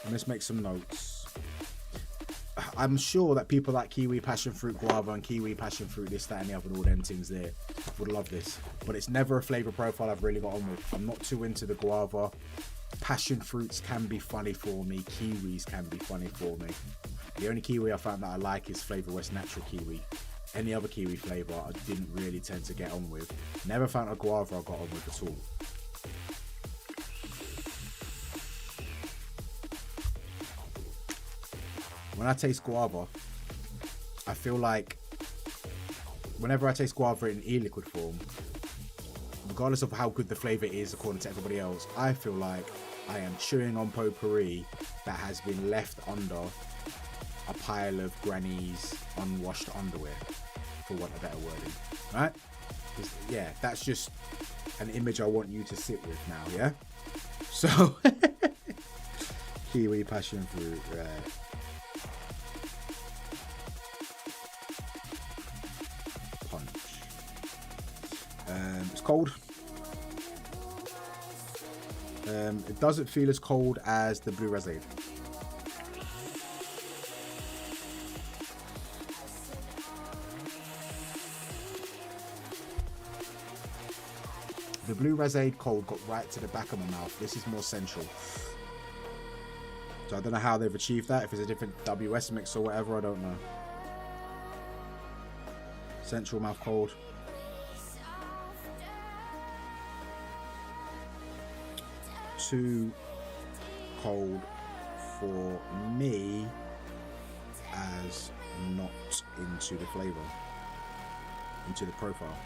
And let's make some notes. I'm sure that people like kiwi passion fruit guava and kiwi passion fruit this, that and the other and all them things there would love this, but it's never a flavor profile I've really got on with. I'm not too into the guava. Passion fruits can be funny for me, kiwis can be funny for me. The only kiwi I found that I like is Flavor West natural kiwi. Any other kiwi flavor I didn't really tend to get on with. Never found a guava I got on with at all. When I taste guava, I feel like whenever I taste guava in e-liquid form, regardless of how good the flavour is according to everybody else, I feel like I am chewing on potpourri that has been left under a pile of granny's unwashed underwear, for want of better wording, right? Yeah, that's just an image I want you to sit with now, yeah? So, kiwi passion fruit, right? It's cold. It doesn't feel as cold as the Blue Razaid. The Blue Razaid cold got right to the back of my mouth. This is more central. So I don't know how they've achieved that. If it's a different WS mix or whatever, I don't know. Central mouth cold. Too cold for me as not into the flavour, into the profile.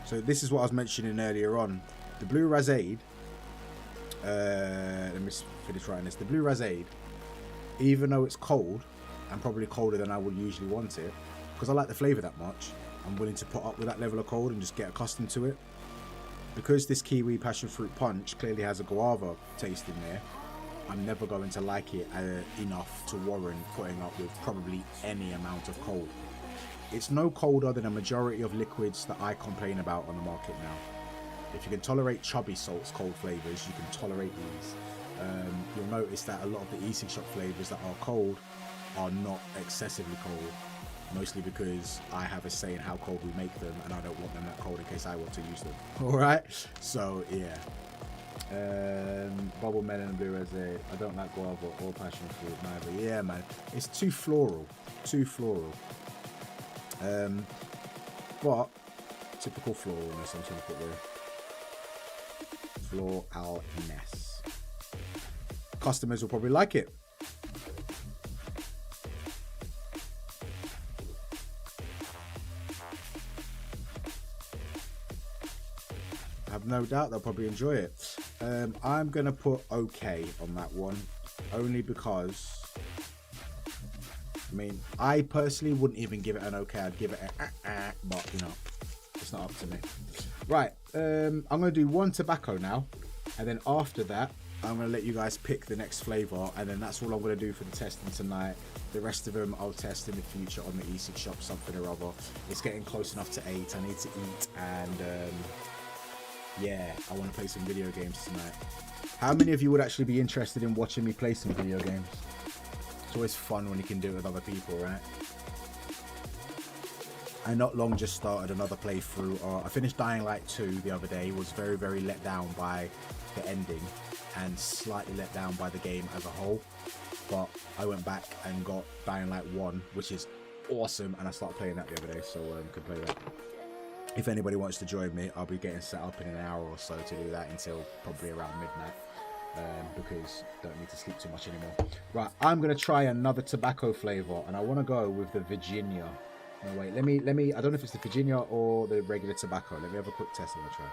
So this is what I was mentioning earlier on. The Blue Razade, let me finish writing this. The Blue Razade, even though it's cold, and probably colder than I would usually want it, because I like the flavour that much, I'm willing to put up with that level of cold and just get accustomed to it. Because this kiwi passion fruit punch clearly has a guava taste in there, I'm never going to like it enough to warrant putting up with probably any amount of cold. It's no colder than a majority of liquids that I complain about on the market now. If you can tolerate chubby salts, cold flavours, you can tolerate these. You'll notice that a lot of the e-cig shop flavours that are cold are not excessively cold, mostly because I have a say in how cold we make them, and I don't want them that cold in case I want to use them. Alright, so yeah. Bubble melon and blue rosé. I don't like guava or passion fruit neither. Yeah, man, it's too floral, too floral. But typical floralness. I'm just gonna put the floralness. Customers will probably like it. I have no doubt they'll probably enjoy it. I'm gonna put okay on that one, only because, I mean, I personally wouldn't even give it an okay. I'd give it a but you know, it's not up to me. Right, I'm gonna do one tobacco now, and then after that I'm gonna let you guys pick the next flavour, and then that's all I'm gonna do for the testing tonight. The rest of them I'll test in the future on the e-cig shop, something or other. It's getting close enough to 8. I need to eat, and yeah, I want to play some video games tonight. How many of you would actually be interested in watching me play some video games? It's always fun when you can do it with other people, right? I not long just started another playthrough. I finished Dying Light 2 the other day. Was very, very let down by the ending and slightly let down by the game as a whole. But I went back and got Dying Light 1, which is awesome, and I started playing that the other day, so could play that. If anybody wants to join me, I'll be getting set up in an hour or so to do that until probably around midnight, because I don't need to sleep too much anymore. Right, I'm going to try another tobacco flavour, and I want to go with the Virginia. No, wait, let me, I don't know if it's the Virginia or the regular tobacco. Let me have a quick test and I'll try.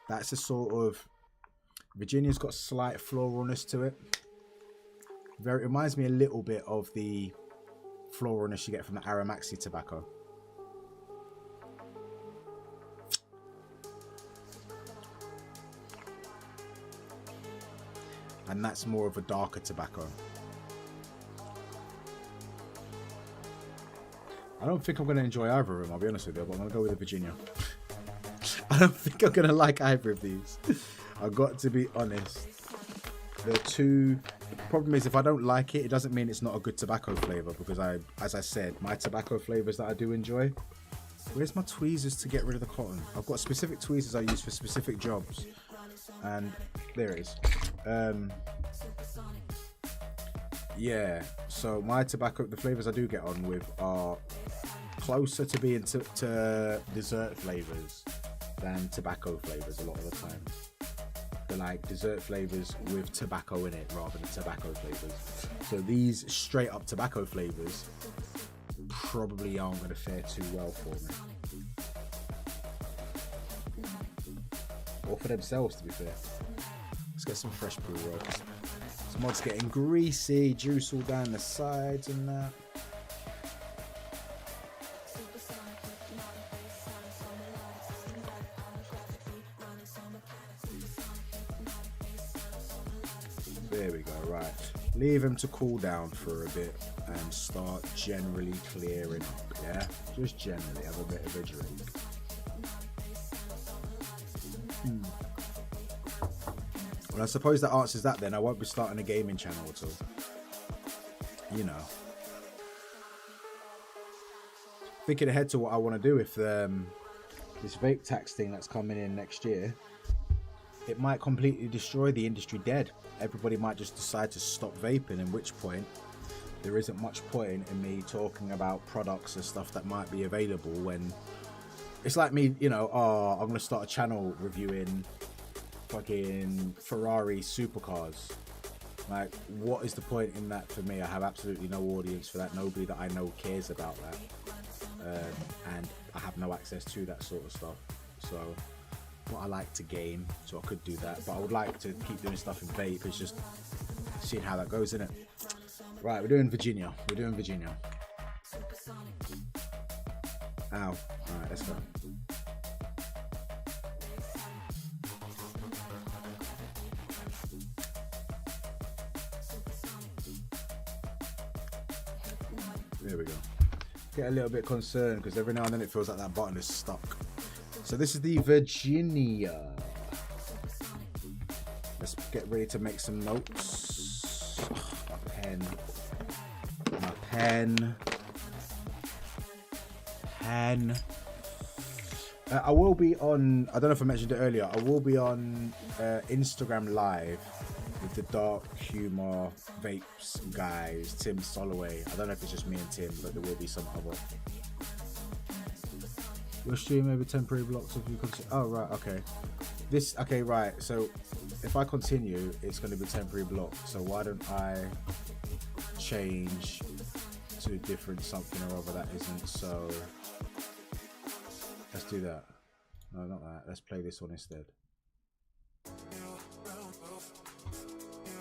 That's a sort of, Virginia's got slight floralness to it. It reminds me a little bit of the floralness you get from the Aramaxi tobacco. And that's more of a darker tobacco. I don't think I'm going to enjoy either of them, I'll be honest with you, but I'm going to go with the Virginia. I don't think I'm going to like either of these. I've got to be honest. They're too... The problem is, if I don't like it, it doesn't mean it's not a good tobacco flavour, because as I said, my tobacco flavours that I do enjoy. Where's my tweezers to get rid of the cotton? I've got specific tweezers I use for specific jobs. And there it is. Yeah, so my tobacco, the flavours I do get on with are closer to being to dessert flavours than tobacco flavours a lot of the time. They're like dessert flavours with tobacco in it rather than tobacco flavours. So these straight up tobacco flavours probably aren't going to fare too well for me. Or for themselves, to be fair. Let's get some fresh brew rocks. This mod's getting greasy, juice all down the sides and that. There we go, right. Leave them to cool down for a bit and start generally clearing up, yeah? Just generally have a bit of a drink. Well, I suppose that answers that then. I won't be starting a gaming channel at all. You know. Thinking ahead to what I want to do with this vape tax thing that's coming in next year. It might completely destroy the industry dead. Everybody might just decide to stop vaping, in which point there isn't much point in me talking about products and stuff that might be available when it's like me, you know, oh, I'm going to start a channel reviewing fucking Ferrari supercars. Like, what is the point in that for me? I have absolutely no audience for that. Nobody that I know cares about that. And I have no access to that sort of stuff. So, but I like to game, so I could do that. But I would like to keep doing stuff in vape. It's just seeing how that goes, isn't it? Right, we're doing Virginia. We're doing Virginia. Ow. Alright, let's go. There we go. Get a little bit concerned because every now and then it feels like that button is stuck. So this is the Virginia. Let's get ready to make some notes. My pen. My pen. Pen. I will be on, I don't know if I mentioned it earlier, I will be on Instagram Live with the Dark Humor Vapes guys, Tim Soloway. I don't know if it's just me and Tim, but there will be some other. Your stream over temporary blocks if you continue. Oh, right, okay. This, okay, right. So if I continue, it's going to be temporary block. So why don't I change to a different something or other that isn't so. Let's do that. No, not that. Let's play this one instead.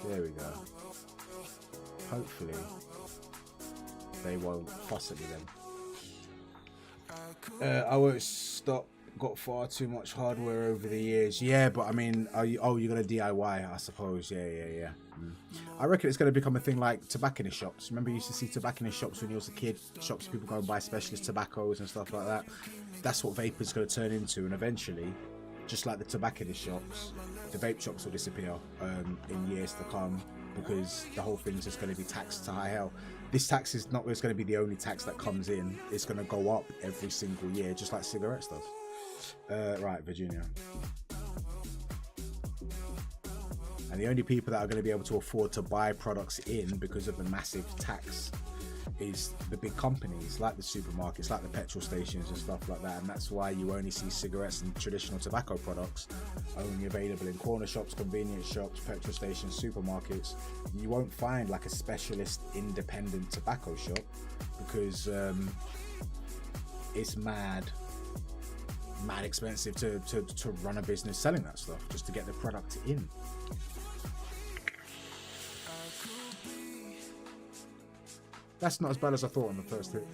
There we go. Hopefully they won't fuss at me then. I won't stop. Got far too much hardware over the years. Yeah, but I mean, are you, oh, you're gonna DIY, I suppose. Yeah. I reckon it's gonna become a thing like tobacconist shops. Remember, you used to see tobacconist shops when you was a kid. Shops people go and buy specialist tobaccos and stuff like that. That's what vape is gonna turn into, and eventually, just like the tobacconist shops, the vape shops will disappear in years to come because the whole thing's just going to be taxed to high hell. This tax is not going to be the only tax that comes in. It's going to go up every single year, just like cigarettes does. Right, Virginia. And the only people that are going to be able to afford to buy products in because of the massive tax is the big companies like the supermarkets, like the petrol stations and stuff like that. And that's why you only see cigarettes and traditional tobacco products only available in corner shops, convenience shops, petrol stations, supermarkets. You won't find like a specialist independent tobacco shop because it's mad expensive to run a business selling that stuff just to get the product in. That's not as bad as I thought on the first hit.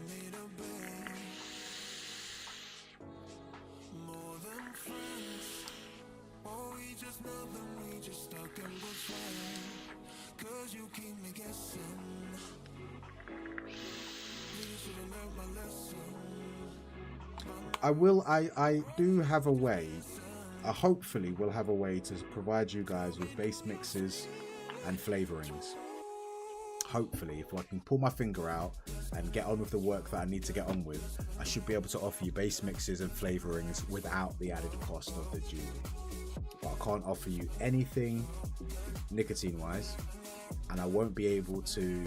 I do have a way, I hopefully will have a way to provide you guys with base mixes and flavorings. Hopefully, if I can pull my finger out and get on with the work that I need to get on with, I should be able to offer you base mixes and flavorings without the added cost of the duty. But I can't offer you anything nicotine wise, and I won't be able to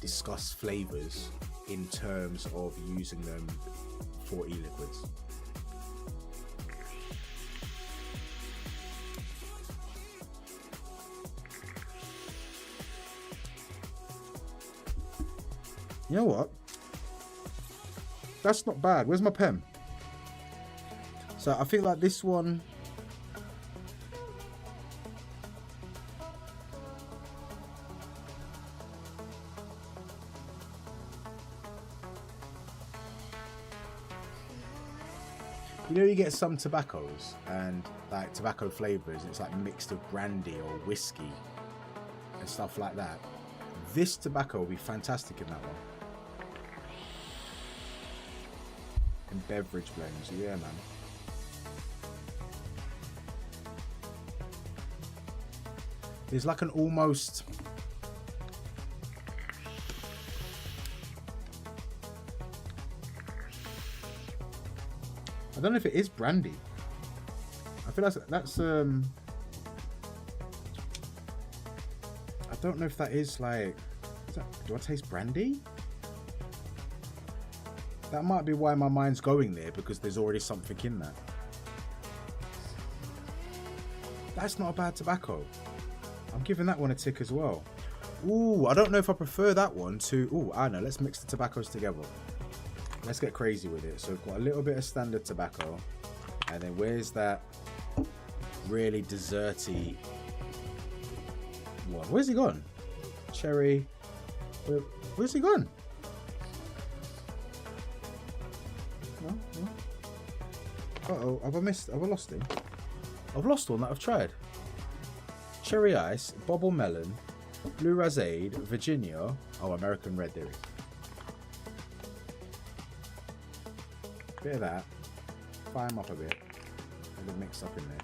discuss flavors in terms of using them for e-liquids. You know what? That's not bad. Where's my pen? So I think like this one. You know, you get some tobaccos and like tobacco flavors, it's like mixed with brandy or whiskey and stuff like that. This tobacco will be fantastic in that one. And beverage blends, yeah, man. There's like an almost I don't know if it is brandy. I feel like that's I don't know if that is like do I taste brandy? That might be why my mind's going there, because there's already something in that. That's not a bad tobacco. I'm giving that one a tick as well. Ooh, I don't know if I prefer that one to... Ooh, I know. Let's mix the tobaccos together. Let's get crazy with it. So we've got a little bit of standard tobacco. And then where's that really desserty one? Where's he gone? Cherry. Where's he gone? No, no. Uh-oh, have I lost him? I've lost one that I've tried. Cherry ice, bubble melon, blue razzade, Virginia. Oh, American red there is. Bit of that. Fire them up a bit. A little mix up in there.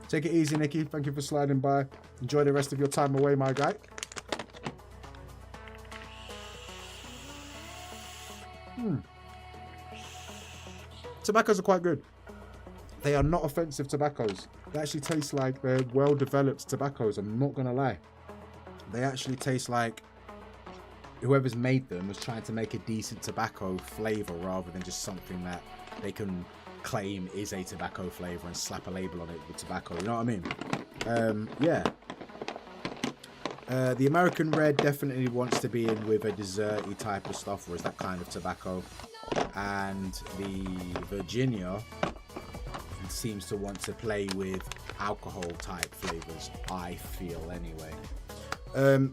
Take it easy, Nikki. Thank you for sliding by. Enjoy the rest of your time away, my guy. Tobaccos are quite good. They are not offensive tobaccos. They actually taste like they're well-developed tobaccos. I'm not going to lie. They actually taste like whoever's made them was trying to make a decent tobacco flavour rather than just something that they can claim is a tobacco flavour and slap a label on it with tobacco. You know what I mean? Yeah. The American red definitely wants to be in with a desserty type of stuff, whereas that kind of tobacco. And the Virginia seems to want to play with alcohol type flavors, I feel anyway.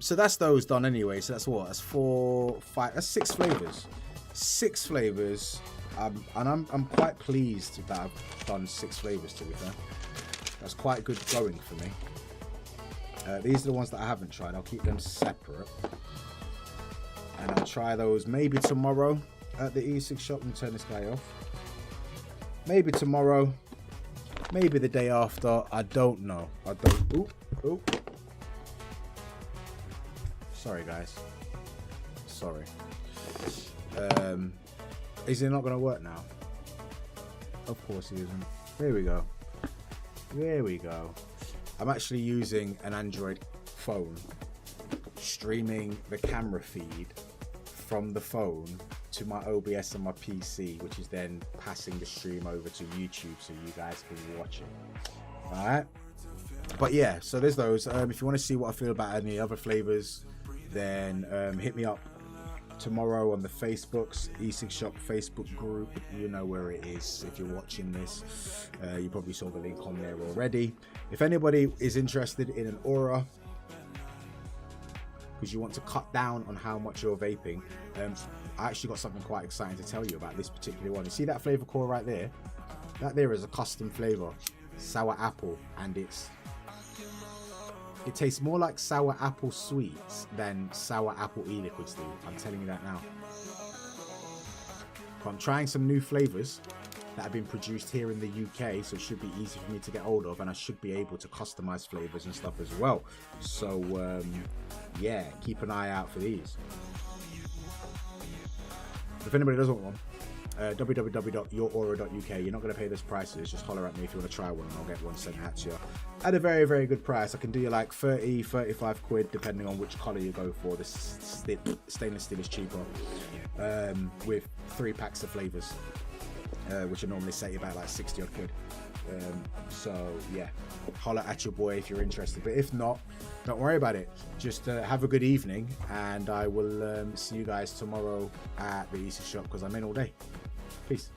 So that's those done anyway. So that's what? That's 4, 5, that's 6 flavors. 6 flavors. And I'm quite pleased that I've done 6 flavors, to be fair. That's quite good going for me. These are the ones that I haven't tried. I'll keep them separate. And I'll try those maybe tomorrow at the E6 shop. Let me turn this guy off. Maybe tomorrow. Maybe the day after. I don't know. I don't. Ooh. Sorry, guys. Sorry. Is it not going to work now? Of course he isn't. There we go. There we go. I'm actually using an Android phone, streaming the camera feed from the phone to my OBS on my PC, which is then passing the stream over to YouTube so you guys can watch it. Alright? But yeah, so there's those. If you want to see what I feel about any other flavors, then hit me up tomorrow on the Facebook's E6 Shop Facebook group. You know where it is if you're watching this. You probably saw the link on there already. If anybody is interested in an aura because you want to cut down on how much you're vaping, I actually got something quite exciting to tell you about this particular one. You see that flavor core right there? That there is a custom flavor, sour apple, and it tastes more like sour apple sweets than sour apple e-liquids do. I'm telling you that now. But I'm trying some new flavors that have been produced here in the UK, so it should be easy for me to get hold of, and I should be able to customize flavors and stuff as well. So yeah, keep an eye out for these. If anybody doesn't want one, www.youraura.uk. You're not going to pay those prices. Just holler at me if you want to try one and I'll get one sent out to you at a very, very good price. I can do you like 30, 35 quid depending on which colour you go for. The stainless steel is cheaper, with 3 packs of flavours, which are normally set you about like 60 odd quid. So yeah, holler at your boy if you're interested, but if not, don't worry about it. Just have a good evening, and I will see you guys tomorrow at the E6 shop because I'm in all day. Peace.